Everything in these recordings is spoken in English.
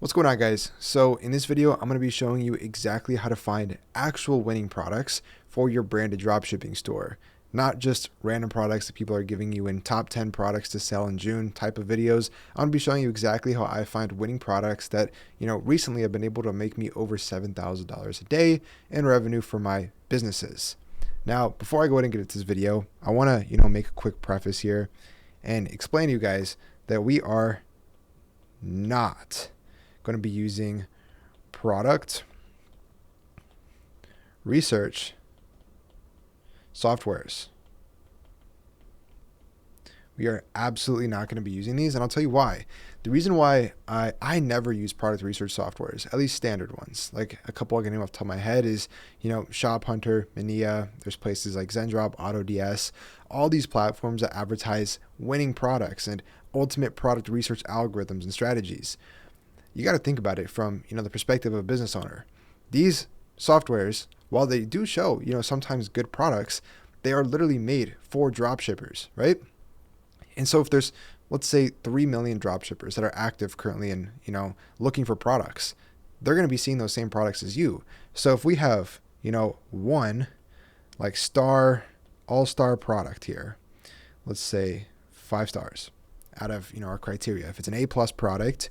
What's going on, guys? So in this video, I'm going to be showing you exactly how to find actual winning products for your branded dropshipping store. Not just random products that people are giving you in top 10 products to sell in June type of videos. I'm going to be showing you exactly how I find winning products that, recently have been able to make me over $7,000 a day in revenue for my businesses. Now, before I go ahead and get into this video, I want to, make a quick preface here and explain to you guys that we are not going to be using product research softwares. We are absolutely not going to be using these, and I'll tell you why. The reason why I never use product research softwares, at least standard ones, like a couple I can name off the top of my head is, Shop Hunter, Mania, there's places like Zendrop, AutoDS, all these platforms that advertise winning products and ultimate product research algorithms and strategies. You got to think about it from, the perspective of a business owner. These softwares, while they do show, sometimes good products, they are literally made for dropshippers, right? And so if there's, let's say 3 million dropshippers that are active currently and, looking for products, they're going to be seeing those same products as you. So if we have, one like all-star product here, let's say 5 stars out of, our criteria. If it's an A+ product,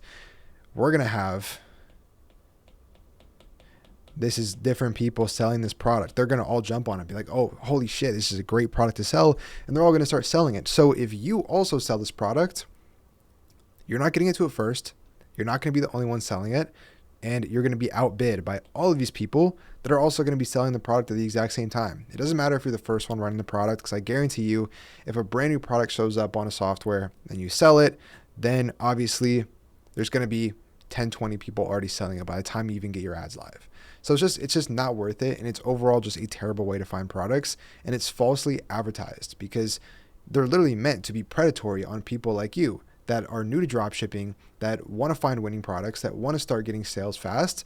we're going to have, this is different people selling this product. They're going to all jump on it and be like, oh, holy shit, this is a great product to sell. And they're all going to start selling it. So if you also sell this product, you're not getting into it first. You're not going to be the only one selling it. And you're going to be outbid by all of these people that are also going to be selling the product at the exact same time. It doesn't matter if you're the first one running the product, because I guarantee you, if a brand new product shows up on a software and you sell it, then obviously there's going to be 10, 20 people already selling it by the time you even get your ads live. So it's just not worth it. And it's overall just a terrible way to find products. And it's falsely advertised because they're literally meant to be predatory on people like you that are new to dropshipping, that want to find winning products, that want to start getting sales fast.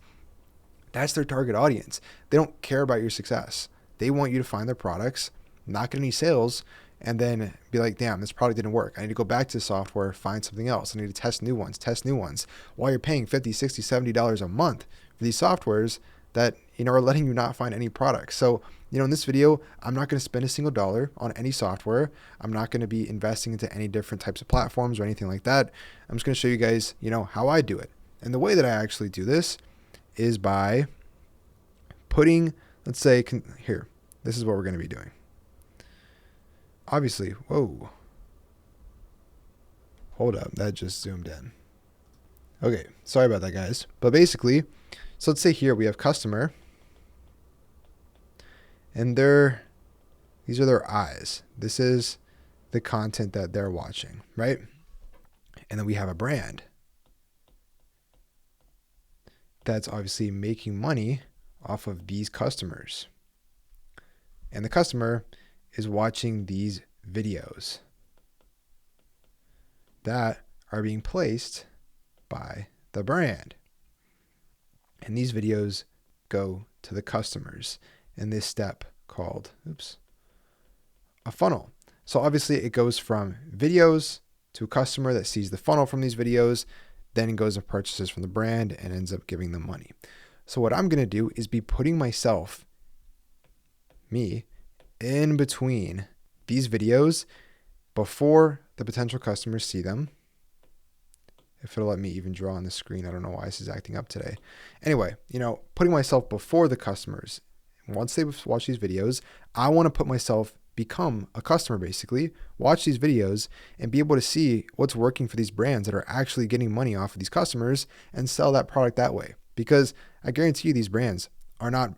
That's their target audience. They don't care about your success. They want you to find their products, not get any sales, and then be like, damn, this product didn't work. I need to go back to the software, find something else. I need to test new ones. While you're paying $50, $60, $70 a month for these softwares that, are letting you not find any products. So, in this video, I'm not going to spend a single dollar on any software. I'm not going to be investing into any different types of platforms or anything like that. I'm just going to show you guys, how I do it. And the way that I actually do this is by putting, let's say, here, this is what we're going to be doing. Obviously, whoa, hold up, that just zoomed in. Okay, sorry about that, guys. But basically, so let's say here we have customer, and these are their eyes. This is the content that they're watching, right? And then we have a brand that's obviously making money off of these customers. And the customer is watching these videos that are being placed by the brand. And these videos go to the customers in this step called, a funnel. So obviously it goes from videos to a customer that sees the funnel from these videos, then it goes and purchases from the brand and ends up giving them money. So what I'm going to do is be putting me, in between these videos before the potential customers see them. If it'll let me even draw on the screen, I don't know why this is acting up today. Anyway, putting myself before the customers. Once they watch these videos, I want to put myself, become a customer basically, watch these videos and be able to see what's working for these brands that are actually getting money off of these customers and sell that product that way. Because I guarantee you these brands are not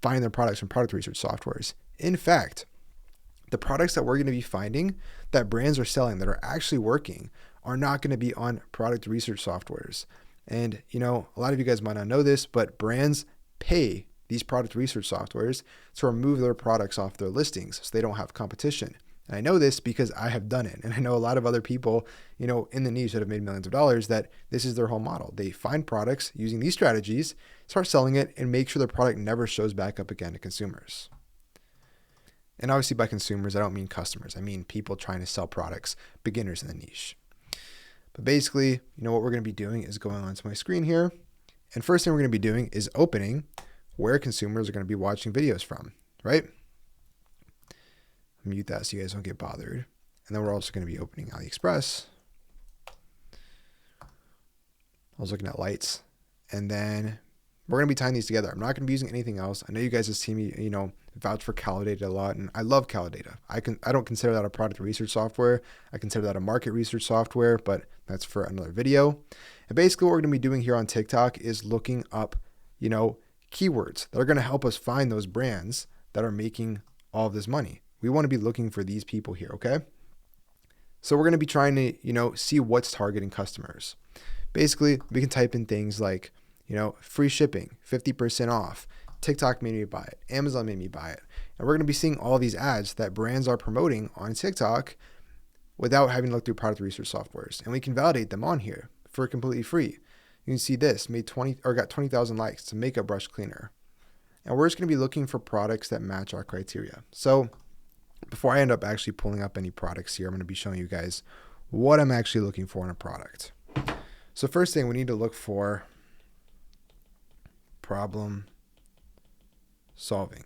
buying their products from product research softwares. In fact, the products that we're going to be finding that brands are selling that are actually working are not going to be on product research softwares. And, a lot of you guys might not know this, but brands pay these product research softwares to remove their products off their listings so they don't have competition. And I know this because I have done it. And I know a lot of other people, in the niche that have made millions of dollars, that this is their whole model. They find products using these strategies, start selling it, and make sure the product never shows back up again to consumers. And obviously by consumers, I don't mean customers. I mean people trying to sell products, beginners in the niche. But basically, what we're going to be doing is going onto my screen here. And first thing we're going to be doing is opening where consumers are going to be watching videos from, right? Mute that so you guys don't get bothered. And then we're also going to be opening AliExpress. I was looking at lights. And then we're going to be tying these together. I'm not going to be using anything else. I know you guys have seen me, vouch for Calidata a lot, and I love Calidata. I don't consider that a product research software. I consider that a market research software, but that's for another video. And basically what we're going to be doing here on TikTok is looking up, keywords that are going to help us find those brands that are making all of this money. We want to be looking for these people here, okay? So we're going to be trying to, see what's targeting customers. Basically, we can type in things like, free shipping, 50% off, TikTok made me buy it, Amazon made me buy it. And we're going to be seeing all these ads that brands are promoting on TikTok without having to look through product research softwares. And we can validate them on here for completely free. You can see this got 20,000 likes. It's a makeup brush cleaner. And we're just going to be looking for products that match our criteria. So before I end up actually pulling up any products here, I'm going to be showing you guys what I'm actually looking for in a product. So first thing, we need to look for problem solving.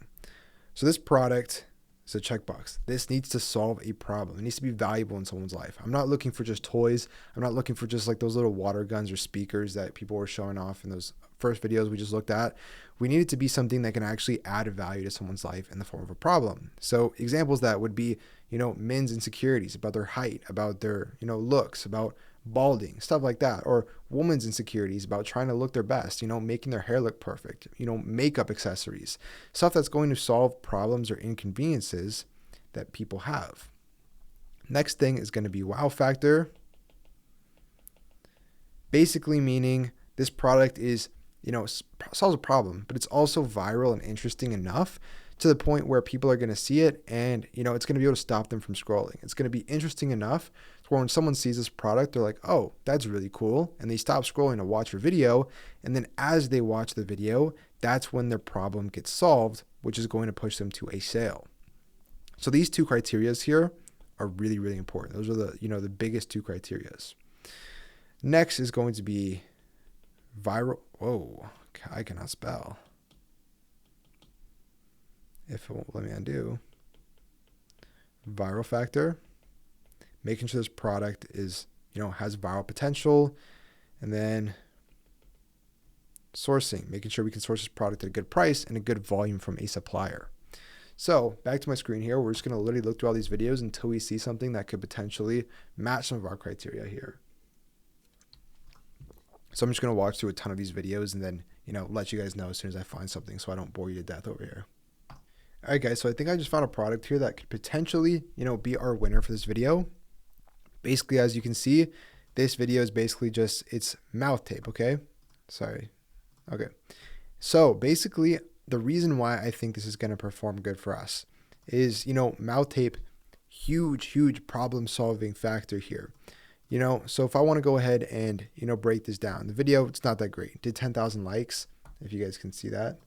So this product is a checkbox. This needs to solve a problem. It needs to be valuable in someone's life. I'm not looking for just toys. I'm not looking for just like those little water guns or speakers that people were showing off in those first videos we just looked at. We need it to be something that can actually add value to someone's life in the form of a problem. So examples that would be, men's insecurities about their height, about their, looks, about balding, stuff like that, or women's insecurities about trying to look their best, making their hair look perfect, makeup accessories, stuff that's going to solve problems or inconveniences that people have. Next thing is going to be wow factor. Basically meaning this product is, solves a problem, but it's also viral and interesting enough to the point where people are going to see it and, it's going to be able to stop them from scrolling. It's going to be interesting enough where when someone sees this product, they're like, oh, that's really cool. And they stop scrolling to watch your video. And then as they watch the video, that's when their problem gets solved, which is going to push them to a sale. So these two criterias here are really, really important. Those are the biggest two criterias. Next is going to be viral. Whoa, I cannot spell. If it won't let me undo. Viral factor. Making sure this product is, has viral potential. And then sourcing, making sure we can source this product at a good price and a good volume from a supplier. So back to my screen here, we're just going to literally look through all these videos until we see something that could potentially match some of our criteria here. So I'm just going to watch through a ton of these videos and then, let you guys know as soon as I find something so I don't bore you to death over here. All right, guys, so I think I just found a product here that could potentially, be our winner for this video. Basically, as you can see, this video is basically just, it's mouth tape, okay? Sorry. Okay. So basically, the reason why I think this is going to perform good for us is, mouth tape, huge problem solving factor here. So if I want to go ahead and, break this down, the video, it's not that great. It did 10,000 likes, if you guys can see that.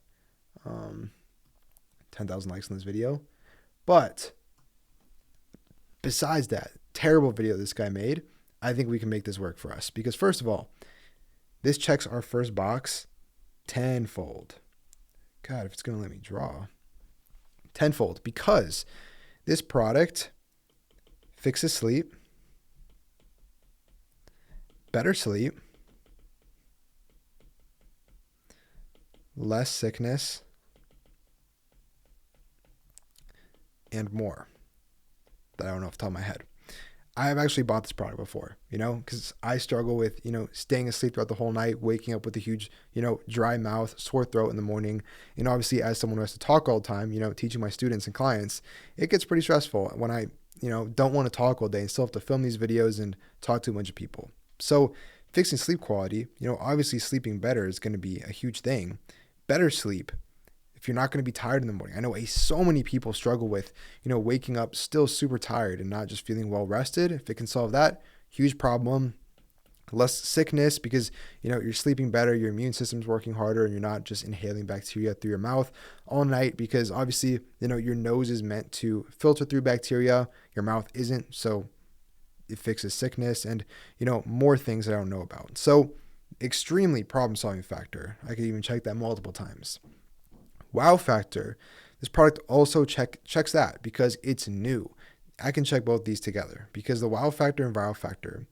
10,000 likes on this video. But besides that terrible video this guy made, I think we can make this work for us. Because first of all, this checks our first box tenfold. God, if it's going to let me draw. Tenfold. Because this product fixes sleep, better sleep, less sickness, and more that I don't know off the top of my head. I have actually bought this product before, because I struggle with, staying asleep throughout the whole night, waking up with a huge, dry mouth, sore throat in the morning. And obviously, as someone who has to talk all the time, teaching my students and clients, it gets pretty stressful when I, don't want to talk all day and still have to film these videos and talk to a bunch of people. So fixing sleep quality, obviously sleeping better is going to be a huge thing. Better sleep. If you're not going to be tired in the morning. I know so many people struggle with, waking up still super tired and not just feeling well rested. If it can solve that, huge problem. Less sickness because, you're sleeping better, your immune system's working harder, and you're not just inhaling bacteria through your mouth all night because obviously, your nose is meant to filter through bacteria. Your mouth isn't. So it fixes sickness, and more things that I don't know about. So extremely problem solving factor. I could even check that multiple times. Wow factor. This product also checks that because it's new. I can check both these together because the wow factor and viral factor.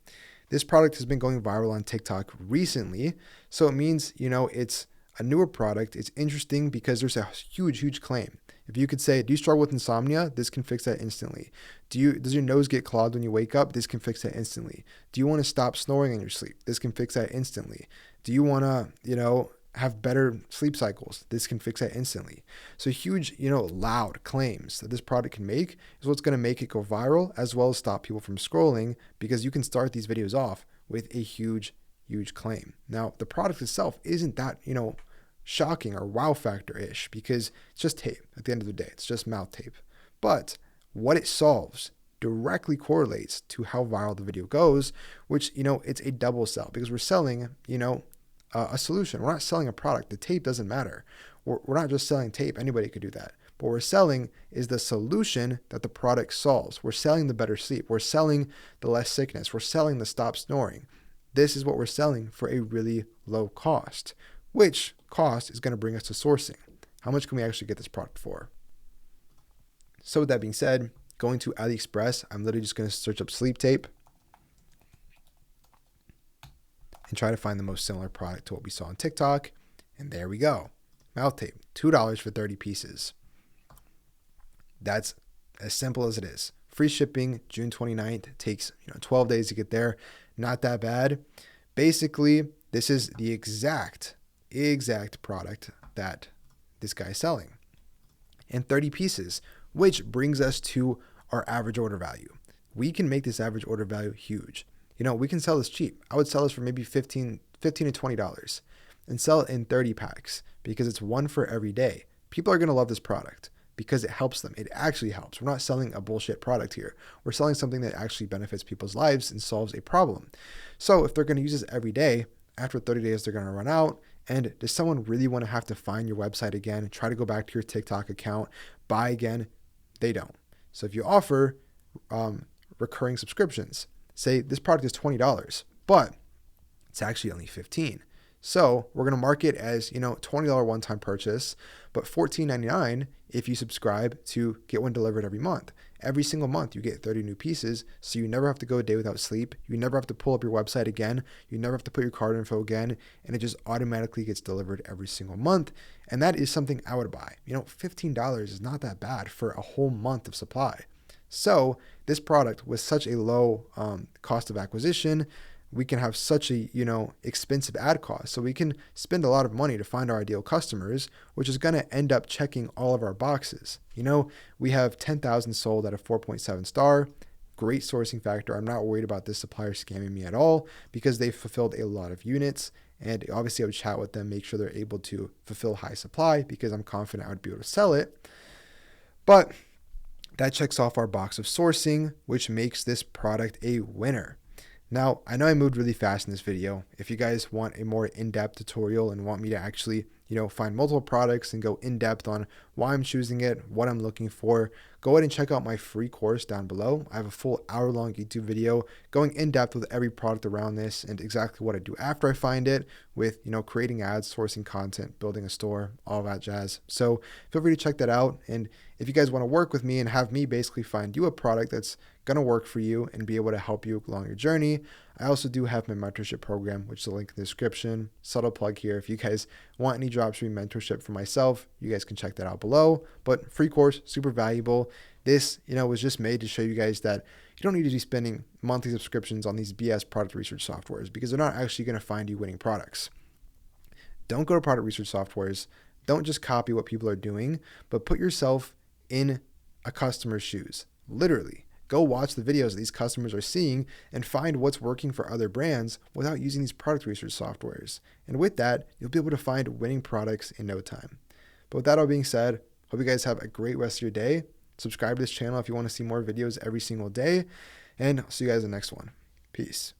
This product has been going viral on TikTok recently. So it means, it's a newer product. It's interesting because there's a huge claim. If you could say, do you struggle with insomnia? This can fix that instantly. Does your nose get clogged when you wake up? This can fix that instantly. Do you want to stop snoring in your sleep? This can fix that instantly. Do you want to, have better sleep cycles? This can fix that instantly. So huge, loud claims that this product can make is what's going to make it go viral, as well as stop people from scrolling, because you can start these videos off with a huge claim. Now, the product itself isn't that, shocking or wow factor-ish, because it's just tape. At the end of the day, it's just mouth tape. But what it solves directly correlates to how viral the video goes, which, it's a double sell, because we're selling, a solution. We're not selling a product. The tape doesn't matter. We're not just selling tape. Anybody could do that. But what we're selling is the solution that the product solves. We're selling the better sleep. We're selling the less sickness. We're selling the stop snoring. This is what we're selling for a really low cost, which cost is going to bring us to sourcing. How much can we actually get this product for? So with that being said, going to AliExpress, I'm literally just going to search up sleep tape and try to find the most similar product to what we saw on TikTok. And there we go. Mouth tape, $2 for 30 pieces. That's as simple as it is. Free shipping, June 29th. It takes 12 days to get there. Not that bad. Basically, this is the exact product that this guy is selling. And 30 pieces, which brings us to our average order value. We can make this average order value huge. We can sell this cheap. I would sell this for maybe $15 to $20 and sell it in 30 packs because it's one for every day. People are going to love this product because it helps them. It actually helps. We're not selling a bullshit product here. We're selling something that actually benefits people's lives and solves a problem. So if they're going to use this every day, after 30 days, they're going to run out. And does someone really want to have to find your website again, try to go back to your TikTok account, buy again? They don't. So if you offer recurring subscriptions, say this product is $20, but it's actually only $15. So we're going to mark it as, $20 one-time purchase, but $14.99 if you subscribe to get one delivered every month. Every single month you get 30 new pieces, so you never have to go a day without sleep. You never have to pull up your website again. You never have to put your card info again, and it just automatically gets delivered every single month. And that is something I would buy. $15 is not that bad for a whole month of supply. So this product with such a low cost of acquisition, we can have such a expensive ad cost. So we can spend a lot of money to find our ideal customers, which is going to end up checking all of our boxes. We have 10,000 sold at a 4.7 star. Great sourcing factor. I'm not worried about this supplier scamming me at all because they've fulfilled a lot of units. And obviously I would chat with them, make sure they're able to fulfill high supply because I'm confident I would be able to sell it. But that checks off our box of sourcing, which makes this product a winner. Now, I know I moved really fast in this video. If you guys want a more in-depth tutorial and want me to actually, find multiple products and go in-depth on why I'm choosing it, what I'm looking for, go ahead and check out my free course down below. I have a full hour-long YouTube video going in-depth with every product around this and exactly what I do after I find it with, creating ads, sourcing content, building a store, all that jazz. So feel free to check that out. And if you guys want to work with me and have me basically find you a product that's going to work for you and be able to help you along your journey, I also do have my mentorship program, which is a link in the description. Subtle plug here. If you guys want any dropshipping mentorship for myself, you guys can check that out below. But free course, super valuable. This, was just made to show you guys that you don't need to be spending monthly subscriptions on these BS product research softwares because they're not actually going to find you winning products. Don't go to product research softwares. Don't just copy what people are doing, but put yourself in a customer's shoes. Literally. Go watch the videos that these customers are seeing and find what's working for other brands without using these product research softwares. And with that, you'll be able to find winning products in no time. But with that all being said, hope you guys have a great rest of your day. Subscribe to this channel if you want to see more videos every single day. And I'll see you guys in the next one. Peace.